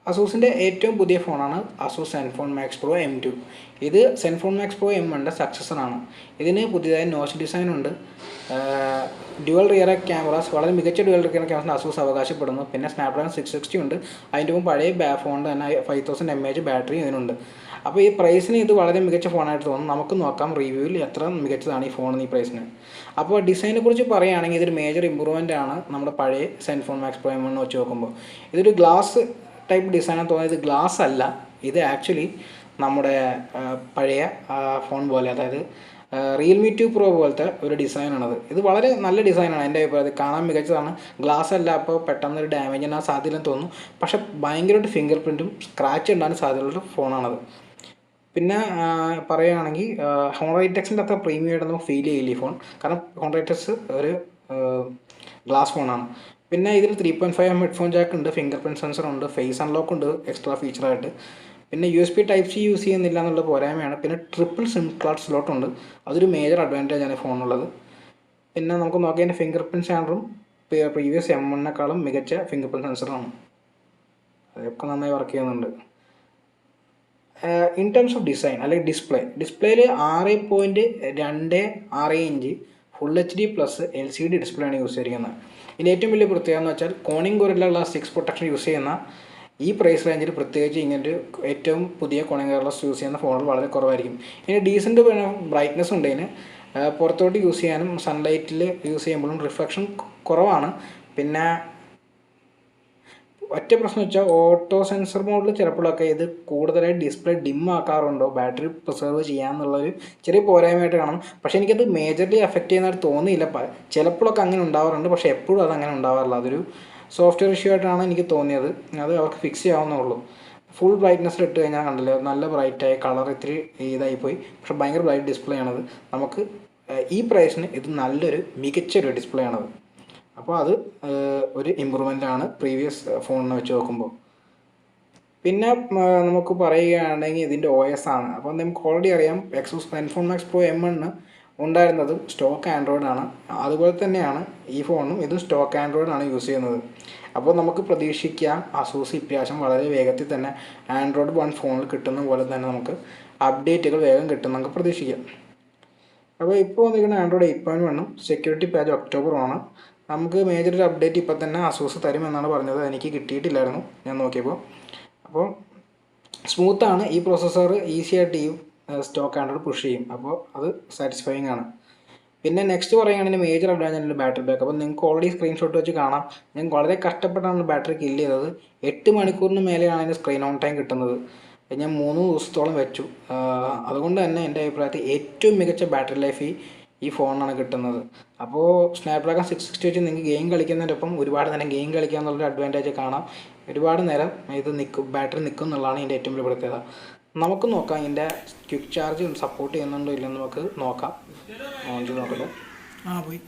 അസൂസിൻ്റെ ഏറ്റവും പുതിയ ഫോണാണ് Asus Zenfone max Pro M2. ഇത് സെൻഫോൺ മാക്സ് പ്രോ M1ൻ്റെ സക്സസറാണ്. ഇതിന് പുതിയതായി നോച്ച് ഡിസൈൻ ഉണ്ട്. ഡ്യുവൽ റിയർ ക്യാമറാസ്, വളരെ മികച്ച ഡ്യുവൽ റിയർ ക്യാമറ അസൂസ് അവകാശപ്പെടുന്നു. പിന്നെ സ്നാപ്ഡ്രാഗൺ 660 ഉണ്ട്. അതിൻ്റെ മുമ്പ് പഴയ ഫോണിൻ്റെ തന്നെ 5000 mAh ബാറ്ററി ഇതിനുണ്ട്. അപ്പോൾ ഈ പ്രൈസിന് ഇത് വളരെ മികച്ച ഫോണായിട്ട് തോന്നുന്നു. നമുക്ക് നോക്കാം റിവ്യൂവിൽ എത്ര മികച്ചതാണ് ഈ ഫോൺ ഈ പ്രൈസിന്. അപ്പോൾ ഡിസൈനെ കുറിച്ച് പറയുകയാണെങ്കിൽ ഇതൊരു മേജർ ഇമ്പ്രൂവ്മെൻ്റ് ആണ് നമ്മുടെ പഴയ സെൻഫോൺ മാക്സ് പ്രോ M1 വെച്ച് നോക്കുമ്പോൾ. ഇതൊരു ഗ്ലാസ് ടൈപ്പ് ഡിസൈനാണ് തോന്നിയത്. ഗ്ലാസ് അല്ല, ഇത് ആക്ച്വലി നമ്മുടെ പഴയ ഫോൺ പോലെ, അതായത് റിയൽമി 2 പ്രോ പോലത്തെ ഒരു ഡിസൈനാണത്. ഇത് വളരെ നല്ല ഡിസൈനാണ് എൻ്റെ അഭിപ്രായത്തിൽ. കാണാൻ മികച്ചതാണ്. ഗ്ലാസ് അല്ല, അപ്പോൾ പെട്ടെന്നൊരു ഡാമേജ് ഉണ്ടാകാൻ സാധ്യതയില്ലെന്ന് തോന്നുന്നു. പക്ഷേ ഭയങ്കരമായിട്ട് ഫിംഗർ പ്രിൻറ്റും സ്ക്രാച്ച് ഉണ്ടാകാൻ സാധ്യതയുള്ളൊരു ഫോണാണത്. പിന്നെ പറയുകയാണെങ്കിൽ ഹോൺറൈറ്റക്സിൻ്റെ അത്ര പ്രീമിയം ആയിട്ട് നമുക്ക് ഫീൽ ചെയ്യില്ല ഈ ഫോൺ, കാരണം ഹോൺറൈറ്റക്സ് ഒരു ഗ്ലാസ് ഫോണാണ്. പിന്നെ ഇതിൽ 3.5mm ഹെഡ്ഫോൺ ജാക്ക് ഉണ്ട്, ഫിംഗർ പ്രിൻറ്റ് സെൻസർ ഉണ്ട്, ഫേസ് അൺലോക്ക് ഉണ്ട് എക്സ്ട്രാ ഫീച്ചറായിട്ട്. പിന്നെ USB Type-C യൂസ് ചെയ്യുന്നില്ല എന്നുള്ള പോരായ്മയാണ്. പിന്നെ ട്രിപ്പിൾ സിം കാർഡ് സ്ലോട്ട് ഉണ്ട്, അതൊരു മേജർ അഡ്വാൻറ്റേജ് ആണ് ഈ ഫോണുള്ളത്. പിന്നെ നമുക്ക് നോക്കിയാൽ ഫിംഗർ പ്രിൻറ്റ് സ്കാനറും പ്രീവിയസ് M1-നെക്കാളും മികച്ച ഫിംഗർ പ്രിൻറ്റ് സെൻസറാണ്. അതൊക്കെ നന്നായി വർക്ക് ചെയ്യുന്നുണ്ട്. ഇൻ ടേംസ് ഓഫ് ഡിസൈൻ അല്ലെങ്കിൽ ഡിസ്പ്ലേയിൽ 6.26 inch full HD+ LCD display ആണ് യൂസ് ചെയ്തിരിക്കുന്നത്. ഇതിന് ഏറ്റവും വലിയ പ്രത്യേകത എന്ന് വെച്ചാൽ Corning guerrilla glass 6 protection use ചെയ്യുന്ന ഈ പ്രൈസ് റേഞ്ചിൽ പ്രത്യേകിച്ച് ഇങ്ങനൊരു ഏറ്റവും പുതിയ കോണിംഗ് ഗൊറില്ല ഗ്ലാസ് യൂസ് ചെയ്യുന്ന ഫോണുകൾ വളരെ കുറവായിരിക്കും. ഇതിന് ഡീസൻറ്റ് ബ്രൈറ്റ്നസ് ഉണ്ട്. ഇതിന് പുറത്തോട്ട് യൂസ് ചെയ്യാനും സൺലൈറ്റിൽ യൂസ് ചെയ്യുമ്പോഴും റിഫ്ലക്ഷൻ കുറവാണ്. പിന്നെ ഒറ്റ പ്രശ്നം വെച്ചാൽ ഓട്ടോ സെൻസർ മോഡിൽ ചിലപ്പോഴൊക്കെ ഇത് കൂടുതലായി ഡിസ്പ്ലേ ഡിം ആക്കാറുണ്ടോ, ബാറ്ററി പ്രിസർവ് ചെയ്യാമെന്നുള്ളൊരു ചെറിയ പോരായ്മയായിട്ട് കാണും. പക്ഷേ എനിക്കത് മേജർലി എഫക്റ്റ് ചെയ്യുന്നതായിട്ട് തോന്നിയില്ല. ചിലപ്പോഴൊക്കെ അങ്ങനെ ഉണ്ടാവാറുണ്ട്, പക്ഷേ എപ്പോഴും അതങ്ങനെ ഉണ്ടാവാറില്ല. അതൊരു സോഫ്റ്റ്വെയർ ഇഷ്യൂ ആയിട്ടാണ് എനിക്ക് തോന്നിയത്. അത് അവർക്ക് ഫിക്സ് ചെയ്യാവുന്നുള്ളൂ. ഫുൾ ബ്രൈറ്റ്നസ്സിൽ ഇട്ട് കഴിഞ്ഞാൽ കണ്ടില്ലേ, നല്ല ബ്രൈറ്റായി, കളർ ഇത്തിരി ഇതായിപ്പോയി. പക്ഷേ ഭയങ്കര ബ്രൈറ്റ് ഡിസ്പ്ലേ ആണത്. നമുക്ക് ഈ പ്രൈസിന് ഇത് നല്ലൊരു മികച്ചൊരു ഡിസ്പ്ലേ ആണത്. അപ്പോൾ അത് ഒരു ഇമ്പ്രൂവ്മെൻ്റ് ആണ് പ്രീവിയസ് ഫോണിനെ വെച്ച് നോക്കുമ്പോൾ. പിന്നെ നമുക്ക് പറയുകയാണെങ്കിൽ ഇതിൻ്റെ OS ആണ്. അപ്പോൾ നമുക്ക് ഓൾറെഡി അറിയാം Asus ZenFone max pro M1 ഉണ്ടായിരുന്നതും സ്റ്റോക്ക് ആൻഡ്രോയിഡ് ആണ്. അതുപോലെ തന്നെയാണ് ഈ ഫോണും, ഇതും സ്റ്റോക്ക് ആൻഡ്രോയിഡ് ആണ് യൂസ് ചെയ്യുന്നത്. അപ്പോൾ നമുക്ക് പ്രതീക്ഷിക്കാം അസൂസ് ഇപ്രാവശ്യം വളരെ വേഗത്തിൽ തന്നെ ആൻഡ്രോയിഡ് 1 ഫോണിൽ കിട്ടുന്ന പോലെ തന്നെ നമുക്ക് അപ്ഡേറ്റുകൾ വേഗം കിട്ടും നമുക്ക് പ്രതീക്ഷിക്കാം. അപ്പോൾ ഇപ്പോൾ വന്നിരിക്കുന്ന ആൻഡ്രോയിഡ് 8.1 സെക്യൂരിറ്റി പാച്ച് ഒക്ടോബറുമാണ്. നമുക്ക് മേജർ ഒരു അപ്ഡേറ്റ് ഇപ്പോൾ തന്നെ അസൂസ് തരുമെന്നാണ് പറഞ്ഞത്. എനിക്ക് കിട്ടിയിട്ടില്ലായിരുന്നു ഞാൻ നോക്കിയപ്പോൾ. അപ്പോൾ സ്മൂത്താണ്, ഈ പ്രോസസ്സർ ഈസി ആയിട്ട് ഈ സ്റ്റോക്ക് ആൻഡ്രോയിഡ് പുഷ് ചെയ്യും. അപ്പോൾ അത് സാറ്റിസ്ഫൈയിങ് ആണ്. പിന്നെ നെക്സ്റ്റ് പറയുകയാണെങ്കിൽ മേജർ അഡ്വാൻറ്റേജ് ബാറ്ററി ബാക്ക്. അപ്പോൾ നിങ്ങൾക്ക് ഓൾറെഡി സ്ക്രീൻഷോട്ട് വെച്ച് കാണാം, ഞാൻ വളരെ കഷ്ടപ്പെട്ടാണ് ബാറ്ററി കില്ല് ചെയ്തത്. 8 മണിക്കൂറിന് മേലെയാണ് അതിന് സ്ക്രീൻ ഓൺ ടൈം കിട്ടുന്നത്. ഞാൻ 3 ദിവസത്തോളം വെച്ചു. അതുകൊണ്ട് തന്നെ എൻ്റെ അഭിപ്രായത്തിൽ ഏറ്റവും മികച്ച ബാറ്ററി ലൈഫ് ഈ ഫോണിനാണ് കിട്ടുന്നത്. അപ്പോൾ സ്നാപ്ഡ്രാഗൺ 660 വെച്ച് നിങ്ങൾക്ക് ഗെയിം കളിക്കുന്നതിനൊപ്പം ഒരുപാട് നേരം ഗെയിം കളിക്കുക എന്നുള്ളൊരു അഡ്വാൻറ്റേജ് കാണാം. ഒരുപാട് നേരം ഇത് ബാറ്ററി നിൽക്കും എന്നുള്ളതാണ് ഇതിൻ്റെ ഏറ്റവും വലിയ പ്രത്യേകത. നമുക്ക് നോക്കാം ഇതിൻ്റെ ക്വിക്ക് ചാർജ് സപ്പോർട്ട് ചെയ്യുന്നുണ്ടോ ഇല്ലെന്ന് നമുക്ക് നോക്കാം. ഓൺ ചെയ്ത് നോക്കട്ടെ. പോയി.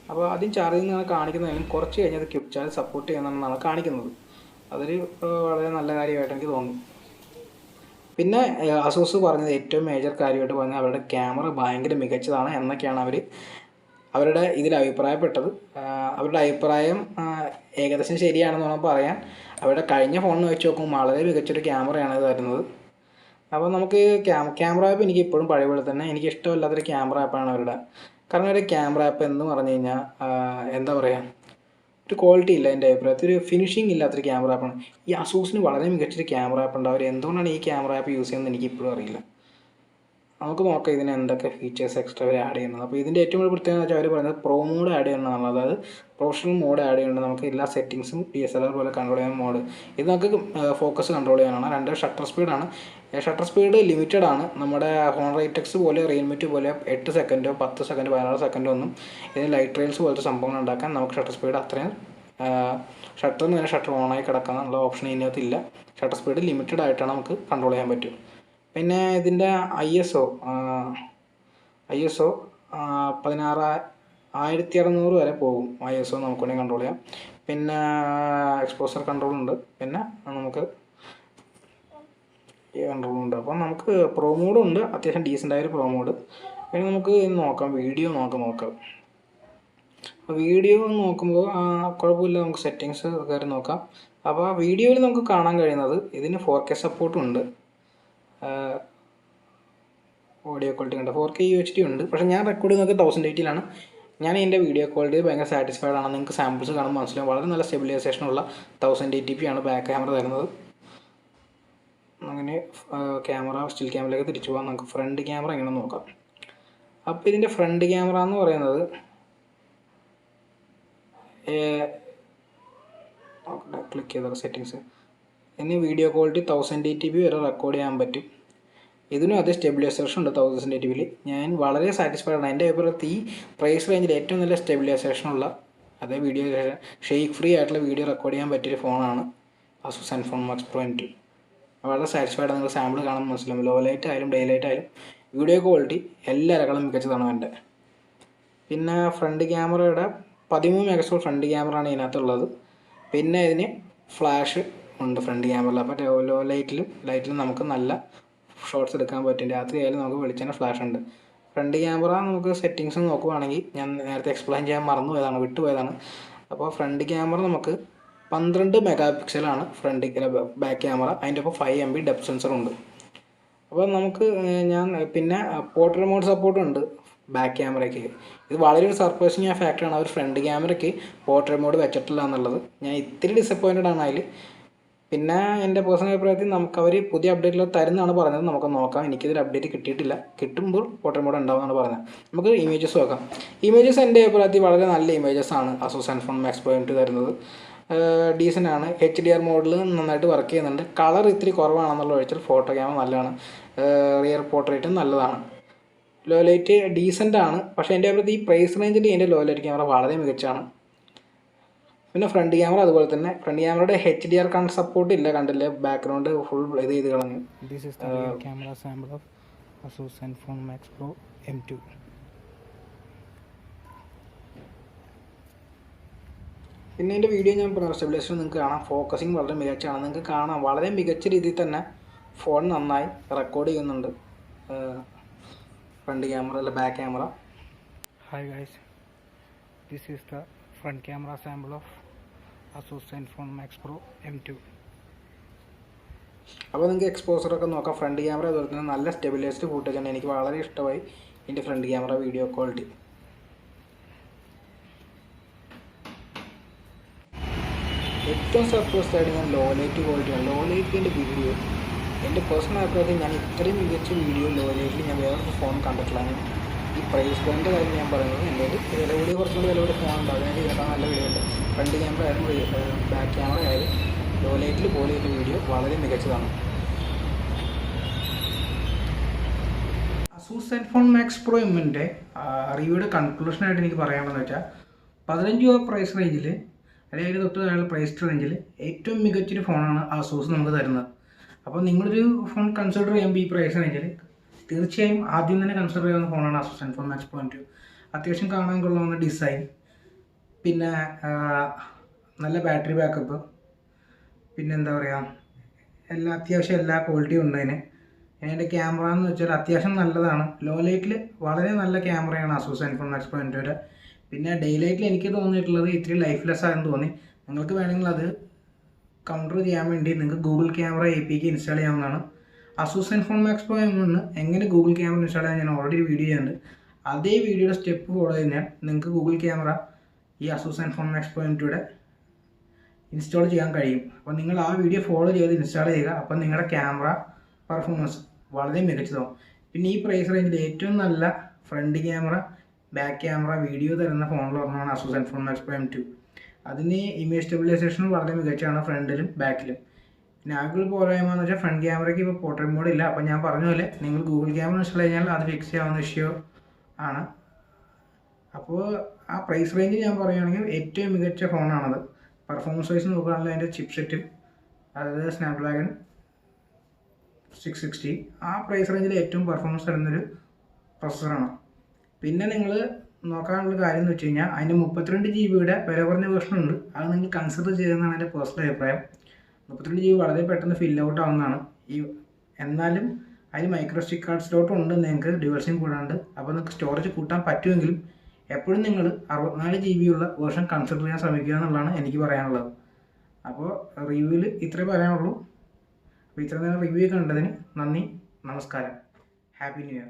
അപ്പോൾ ആദ്യം ചാർജ് നിന്നാണ് കാണിക്കുന്നതെങ്കിലും കുറച്ച് കഴിഞ്ഞത് ക്വിക്ക് ചാർജ് സപ്പോർട്ട് ചെയ്യുന്നതെന്നാണ് കാണിക്കുന്നത്. അതൊരു വളരെ നല്ല കാര്യമായിട്ട് എനിക്ക് തോന്നുന്നു. പിന്നെ അസൂസ് പറഞ്ഞത് ഏറ്റവും മേജർ കാര്യമായിട്ട് പറഞ്ഞാൽ അവരുടെ ക്യാമറ ഭയങ്കര മികച്ചതാണ് എന്നൊക്കെയാണ് അവരുടെ ഇതിൽ അഭിപ്രായപ്പെട്ടത്. അവരുടെ അഭിപ്രായം ഏകദേശം ശരിയാണെന്ന് വേണം പറയാൻ. അവരുടെ കഴിഞ്ഞ ഫോണിന് വെച്ച് നോക്കുമ്പോൾ വളരെ മികച്ചൊരു ക്യാമറയാണ് ഇത് വരുന്നത്. അപ്പോൾ നമുക്ക് ക്യാമറ ആപ്പ് എനിക്ക് ഇപ്പോഴും പഴയ പോലെ തന്നെ എനിക്ക് ഇഷ്ടമല്ലാത്തൊരു ക്യാമറ ആപ്പാണ് അവരുടെ. കാരണം ഒരു ക്യാമറ ആപ്പ് എന്ന് പറഞ്ഞു കഴിഞ്ഞാൽ എന്താ പറയുക, ഒരു ക്വാളിറ്റി ഇല്ല എൻ്റെ അഭിപ്രായത്തിൽ, ഒരു ഫിനിഷിംഗ് ഇല്ലാത്തൊരു ക്യാമറ ആപ്പാണ്. ഈ അസൂസിന് വളരെ മികച്ചൊരു ക്യാമറ ആപ്പ് ഉണ്ട്. അവർ എന്തുകൊണ്ടാണ് ഈ ക്യാമറ ആപ്പ് യൂസ് ചെയ്യുന്നത് എനിക്ക് ഇപ്പോഴും അറിയില്ല. നമുക്ക് നോക്കാം ഇതിന് എന്തൊക്കെ ഫീച്ചേഴ്സ് എക്സ്ട്രാ അവർ ആഡ് ചെയ്യുന്നത്. അപ്പോൾ ഇതിൻ്റെ ഏറ്റവും വലിയ പ്രത്യേകത വെച്ചാൽ അവർ പറയുന്നത് പ്രോ മോഡ് ആഡ് ചെയ്യണമെന്നാണ്. അതായത് പ്രൊഫഷണൽ മോഡ് ആഡ് ചെയ്യുന്നുണ്ട്. നമുക്ക് എല്ലാ സെറ്റിങ്സും DSLR പോലെ കൺട്രോൾ ചെയ്യാൻ മോഡ്. ഇത് നമുക്ക് ഫോക്കസ് കൺട്രോൾ ചെയ്യാനാണ്. 2 ഷട്ടർ സ്പീഡാണ്. ഷട്ടർ സ്പീഡ് ലിമിറ്റഡ് ആണ്. നമ്മുടെ ഹോൺറൈറ്റക്സ് പോലെ റിയൽമി 2 പോലെ 8 സെക്കൻഡോ 10 സെക്കൻഡ് 16 സെക്കൻഡോ ഒന്നും ഇതിന് ലൈറ്റ് ട്രെയിൽസ് പോലത്തെ സംഭവങ്ങൾ ഉണ്ടാക്കാൻ നമുക്ക് ഷട്ടർ സ്പീഡ് അത്രയും ഷട്ടറിന് തന്നെ ഷട്ടർ ഓണായി കിടക്കാനുള്ള ഓപ്ഷൻ ഇതിനകത്തില്ല. ഷട്ടർ സ്പീഡ് ലിമിറ്റഡ് ആയിട്ടാണ് നമുക്ക് കൺട്രോൾ ചെയ്യാൻ പറ്റും. പിന്നെ ഇതിൻ്റെ ISO 16,600 വരെ പോകും. ISO നമുക്ക് വേണമെങ്കിൽ കൺട്രോൾ ചെയ്യാം. പിന്നെ എക്സ്പോസർ കൺട്രോൾ ഉണ്ട്. പിന്നെ നമുക്ക് ഈ കൺട്രോളുണ്ട്. അപ്പോൾ നമുക്ക് പ്രോ മോഡും ഉണ്ട്, അത്യാവശ്യം ഡീസൻ്റായൊരു പ്രോ മോഡ്. പിന്നെ നമുക്ക് നോക്കാം, വീഡിയോ നോക്കാം. വീഡിയോ നോക്കുമ്പോൾ കുഴപ്പമില്ല, നമുക്ക് സെറ്റിങ്സ് കയറി നോക്കാം. അപ്പോൾ ആ വീഡിയോയിൽ നമുക്ക് കാണാൻ കഴിയുന്നത് ഇതിന് 4K സപ്പോർട്ടും ഉണ്ട്, ഓഡിയോ ക്വാളിറ്റി ഉണ്ട്, 4K UHD ഉണ്ട്. പക്ഷേ ഞാൻ റെക്കോർഡ് ചെയ്യുന്നത് 1080ലാണ്. ഞാൻ എൻ്റെ വീഡിയോ ക്വാളിറ്റി ഭയങ്കര സാറ്റിസ്ഫൈഡ് ആണ്. നിങ്ങൾക്ക് സാമ്പിൾസ് കാണുമ്പോൾ മനസ്സിലാവും. വളരെ നല്ല സ്റ്റെബിലൈസേഷനുള്ള 1080p ആണ് ബാക്ക് ക്യാമറ തരുന്നത്. അങ്ങനെ ക്യാമറ സ്റ്റിൽ ക്യാമറയിലേക്ക് തിരിച്ചു പോകാം. നമുക്ക് ഫ്രണ്ട് ക്യാമറ എങ്ങനെ നോക്കാം. അപ്പോൾ ഇതിൻ്റെ ഫ്രണ്ട് ക്യാമറ എന്ന് പറയുന്നത് ക്ലിക്ക് ചെയ്താൽ സെറ്റിങ്സ്, ഇനി വീഡിയോ ക്വാളിറ്റി 1080p വരെ റെക്കോർഡ് ചെയ്യാൻ പറ്റും. ഇതിനും അതേ സ്റ്റെബിലൈസേഷൻ ഉണ്ട് 1080p. ഞാൻ വളരെ സാറ്റിസ്ഫൈഡ് ആണ്. എൻ്റെ അഭിപ്രായത്തിൽ ഈ പ്രൈസ് റേഞ്ചിൽ ഏറ്റവും നല്ല സ്റ്റെബിലൈസേഷനുള്ള അതേ വീഡിയോ ഷെയ്ക്ക് ഫ്രീ ആയിട്ടുള്ള വീഡിയോ റെക്കോർഡ് ചെയ്യാൻ പറ്റിയൊരു ഫോണാണ് ASUS ZenFone Max Pro M2. വളരെ സാറ്റിസ്ഫൈഡ് ആണ്. നിങ്ങൾ സാമ്പിൾ കാണുമ്പോൾ മനസ്സിലാവും. ലോ ലൈറ്റ് ആയാലും ഡേ ലൈറ്റ് ആയാലും വീഡിയോ ക്വാളിറ്റി എല്ലാവരെക്കാളും മികച്ചതാണ് എൻ്റെ. പിന്നെ ഫ്രണ്ട് ക്യാമറയുടെ 13 മെഗാപിക്സൽ ഫ്രണ്ട് ക്യാമറയാണ് ഇതിനകത്തുള്ളത്. പിന്നെ ഇതിന് ഫ്ലാഷ് ഉണ്ട് ഫ്രണ്ട് ക്യാമറയിൽ. അപ്പോൾ ലോ ലൈറ്റിലും നമുക്ക് നല്ല ഷോട്ട്സ് എടുക്കാൻ പറ്റും. രാത്രി ആയാലും നമുക്ക് വെളിച്ചെണ്ണ ഫ്ലാഷ് ഉണ്ട്. ഫ്രണ്ട് ക്യാമറ നമുക്ക് സെറ്റിങ്സ് നോക്കുവാണെങ്കിൽ, ഞാൻ നേരത്തെ എക്സ്പ്ലെയിൻ ചെയ്യാൻ വിട്ടുപോയതാണ്. അപ്പോൾ ഫ്രണ്ട് ക്യാമറ നമുക്ക് 12 മെഗാപിക്സലാണ് ബാക്ക് ക്യാമറ. അതിൻ്റെ ഒപ്പം 5 MB ഡെപ്ത് സെൻസർ ഉണ്ട്. അപ്പോൾ നമുക്ക് പിന്നെ പോർട്രേറ്റ് മോഡ് സപ്പോർട്ട് ഉണ്ട് ബാക്ക് ക്യാമറയ്ക്ക്. ഇത് വളരെ ഒരു സർപ്രൈസിങ് ഫാക്ടറാണ്. അവർ ഫ്രണ്ട് ക്യാമറയ്ക്ക് പോർട്രേറ്റ് മോഡ് വെച്ചിട്ടില്ല എന്നുള്ളത്. ഞാൻ ഇത്തിരി ഡിസപ്പോയിൻറ്റഡ് ആണ് അതിൽ. പിന്നെ എൻ്റെ പേഴ്സണൽ അഭിപ്രായത്തിൽ നമുക്ക് അവർ പുതിയ അപ്ഡേറ്റിൽ തരുന്നതാണ് പറഞ്ഞത്. നമുക്ക് നോക്കാം. എനിക്കിതൊരു അപ്ഡേറ്റ് കിട്ടിയിട്ടില്ല. കിട്ടുമ്പോൾ പോർട്രേറ്റ് മോഡ് ഉണ്ടാവുമെന്നാണ് പറഞ്ഞത്. നമുക്ക് ഇമേജസ് നോക്കാം. ഇമേജസ് എൻ്റെ അഭിപ്രായത്തിൽ വളരെ നല്ല ഇമേജസ് ആണ് ASUS ZenFone Max Pro M2 തരുന്നത്. ഡീസൻ്റ് ആണ്. HDR മോഡിൽ നന്നായിട്ട് വർക്ക് ചെയ്യുന്നുണ്ട്. കളർ ഇത്തിരി കുറവാണെന്നുള്ള ഒഴിച്ചാൽ ഫോട്ടോ ക്യാമറ നല്ലതാണ്. റിയർ പോർട്രേറ്റും നല്ലതാണ്. ലോ ലൈറ്റ് ഡീസൻ്റ് ആണ്. പക്ഷേ എൻ്റെ അഭിപ്രായത്തിൽ ഈ പ്രൈസ് റേഞ്ചിൽ എൻ്റെ ലോ ലൈറ്റ് ക്യാമറ വളരെ മികച്ചാണ്. പിന്നെ ഫ്രണ്ട് ക്യാമറ അതുപോലെ തന്നെ. ഫ്രണ്ട് ക്യാമറയുടെ HDR സപ്പോർട്ട് ഇല്ല, കണ്ടില്ലേ, ബാക്ക്ഗ്രൗണ്ട് ഫുൾ ഇത് ചെയ്ത് കളഞ്ഞു. This is the rear camera sample of ASUS ZenFone Max Pro M2. പിന്നെ എൻ്റെ വീഡിയോ ഞാൻ സ്റ്റെബിലൈസേഷൻ നിങ്ങൾക്ക് കാണാം. ഫോക്കസിങ് വളരെ മികച്ചാണ്. നിങ്ങൾക്ക് കാണാം വളരെ മികച്ച രീതിയിൽ തന്നെ ഫോൺ നന്നായി റെക്കോർഡ് ചെയ്യുന്നുണ്ട്. ഫ്രണ്ട് ക്യാമറ അല്ല back camera. Hi guys, this is the front camera sample of ASUS ZenFone Max Pro M2. അപ്പോൾ നിങ്ങൾക്ക് എക്സ്പോസറൊക്കെ നോക്കാം. ഫ്രണ്ട് ക്യാമറ അതുപോലെ തന്നെ നല്ല സ്റ്റെബിലൈസ്ഡ് ഫുട്ടേജാണ്. എനിക്ക് വളരെ ഇഷ്ടമായി എൻ്റെ ഫ്രണ്ട് ക്യാമറ വീഡിയോ ക്വാളിറ്റി. ഏറ്റവും സർപ്രൈസ്ഡ് ആയിട്ട് ഞാൻ ലോ ലൈറ്റ് ക്വാളിറ്റിയാണ്. ലോ ലൈറ്റിൻ്റെ വീഡിയോ എൻ്റെ പേഴ്സണൽ അഭിപ്രായത്തിൽ ഞാൻ ഇത്രയും മികച്ച വീഡിയോ ലോ ലൈറ്റിൽ ഞാൻ വേറൊരു ഫോൺ കണ്ടിട്ടില്ല. ഈ പ്രൈസ് പോയിൻ്റെ കാര്യം ഞാൻ പറയുന്നത്, എൻ്റെ വില കൂടിയ കുറച്ചുകൂടി വില കൂടിയ ഫോണുണ്ട്, അതിനായിട്ട് കേട്ടാൽ നല്ല വീഡിയോ ഉണ്ട്. ഫ്രണ്ട് ക്യാമറ ആയാലും ബാക്ക് ക്യാമറ ആയാലും ലോ ലൈറ്റിൽ പോലെ ചെയ്ത വീഡിയോ വളരെ മികച്ചതാണ്. ASUS ZenFone Max Pro M-ൻ്റെ റിവ്യൂയുടെ കൺക്ലൂഷനായിട്ട് എനിക്ക് പറയാനുള്ളതെന്ന് വെച്ചാൽ 15 രൂപ പ്രൈസ് റേഞ്ചിൽ അല്ലെങ്കിൽ അതിന് തൊട്ട് താഴെ പ്രൈസ് റേഞ്ചിൽ ഏറ്റവും മികച്ചൊരു ഫോണാണ് ASUS നമുക്ക് തരുന്നത്. അപ്പോൾ നിങ്ങളൊരു ഫോൺ കൺസിഡർ ചെയ്യുമ്പോൾ ഈ പ്രൈസ് റേഞ്ചിൽ തീർച്ചയായും ആദ്യം തന്നെ കൺസിഡർ ചെയ്യാവുന്ന ഫോണാണ് ASUS ZenFone Max Pro M2. അത്യാവശ്യം കാണാൻ കൊള്ളാവുന്ന ഡിസൈൻ, പിന്നെ നല്ല ബാറ്ററി ബാക്കപ്പ്, പിന്നെ എന്താ പറയുക, അത്യാവശ്യം എല്ലാ ക്വാളിറ്റിയും ഉണ്ട് അതിന്. അതിൻ്റെ ക്യാമറ എന്ന് വെച്ചാൽ അത്യാവശ്യം നല്ലതാണ്. ലോ ലൈറ്റിൽ വളരെ നല്ല ക്യാമറയാണ് ASUS ZenFone Max Pro M2യുടെ. പിന്നെ ഡേ ലൈറ്റിൽ എനിക്ക് തോന്നിയിട്ടുള്ളത് ഇത്തിരി ലൈഫ്ലെസ് ആയെന്ന് തോന്നി. നിങ്ങൾക്ക് വേണമെങ്കിൽ അത് കൗണ്ടർ ചെയ്യാൻ വേണ്ടി നിങ്ങൾക്ക് ഗൂഗിൾ ക്യാമറ APK ഇൻസ്റ്റാൾ ചെയ്യാവുന്നതാണ്. ASUS ZenFone Max Pro M1 എങ്ങനെ ഗൂഗിൾ ക്യാമറ ഇൻസ്റ്റാൾ ചെയ്യാൻ ഞാൻ ഓൾറെഡി ഒരു വീഡിയോ ചെയ്യുന്നുണ്ട്. അതേ വീഡിയോയുടെ സ്റ്റെപ്പ് ഫോളോ കഴിഞ്ഞാൽ നിങ്ങൾക്ക് ഗൂഗിൾ ക്യാമറ ഈ ASUS ZenFone Max Pro M2യുടെ ഇൻസ്റ്റാൾ ചെയ്യാൻ കഴിയും. അപ്പോൾ നിങ്ങൾ ആ വീഡിയോ ഫോളോ ചെയ്ത് ഇൻസ്റ്റാൾ ചെയ്യുക. അപ്പോൾ നിങ്ങളുടെ ക്യാമറ പെർഫോമൻസ് വളരെ മികച്ചതാവും. പിന്നെ ഈ പ്രൈസ് റേഞ്ചിൽ ഏറ്റവും നല്ല front camera back camera video തരുന്ന ഫോണിൽ ഒരെണ്ണമാണ് ASUS ZenFone Max Pro M2. അതിന് ഇമേജ് സ്റ്റെബിലൈസേഷൻ വളരെ മികച്ചതാണ് ഫ്രണ്ടിലും ബാക്കിലും. പിന്നെ ആകെ പോരായ്മ എന്ന് വെച്ചാൽ ഫ്രണ്ട് ക്യാമറയ്ക്ക് ഇപ്പോൾ പോർട്രേറ്റ് മോഡ് ഇല്ല. അപ്പോൾ ഞാൻ പറഞ്ഞ പോലെ നിങ്ങൾ ഗൂഗിൾ ക്യാമറ ഇൻസ്റ്റാൾ കഴിഞ്ഞാൽ അത് ഫിക്സ് ചെയ്യാവുന്ന ഇഷ്യൂ ആണ്. അപ്പോൾ ആ പ്രൈസ് റേഞ്ച് ഞാൻ പറയുകയാണെങ്കിൽ ഏറ്റവും മികച്ച ഫോണാണത്. പെർഫോമൻസ് വൈസ് നോക്കുകയാണെങ്കിൽ അതിൻ്റെ ചിപ്സെറ്റ്, അതായത് സ്നാപ്ഡ്രാഗൺ 660, ആ പ്രൈസ് റേഞ്ചിൽ ഏറ്റവും പെർഫോമൻസ് തരുന്നൊരു പ്രൊസസ്സറാണ്. പിന്നെ നിങ്ങൾ നോക്കാനുള്ള കാര്യം എന്ന് വെച്ച് കഴിഞ്ഞാൽ അതിന് 32 GB വില കുറഞ്ഞ വേർഷനുണ്ട്. അത് നിങ്ങൾ കൺസിഡർ ചെയ്യുന്നതാണ് എൻ്റെ പേഴ്സണൽ അഭിപ്രായം. 32 GB വളരെ പെട്ടെന്ന് ഫിൽ ഔട്ട് ആവുന്നതാണ്. എന്നാലും അതിന് മൈക്രോ സ്റ്റിക് കാർഡ് സ്ലോട്ടും ഉണ്ട് നിങ്ങൾക്ക് ഡ്യുവൽ സിം കൂടാണ്ട്. അപ്പോൾ നിങ്ങൾക്ക് സ്റ്റോറേജ് കൂട്ടാൻ പറ്റുമെങ്കിലും എപ്പോഴും നിങ്ങൾ 64 GB ഉള്ള വേർഷൻ കൺസിഡർ ചെയ്യാൻ ശ്രമിക്കുക എന്നുള്ളതാണ് എനിക്ക് പറയാനുള്ളത്. അപ്പോൾ റിവ്യൂവിൽ ഇത്രേ പറയാനുള്ളൂ. അപ്പോൾ ഇത്ര നേരം റിവ്യൂ കണ്ടതിന് നന്ദി, നമസ്കാരം, ഹാപ്പി ന്യൂ ഇയർ.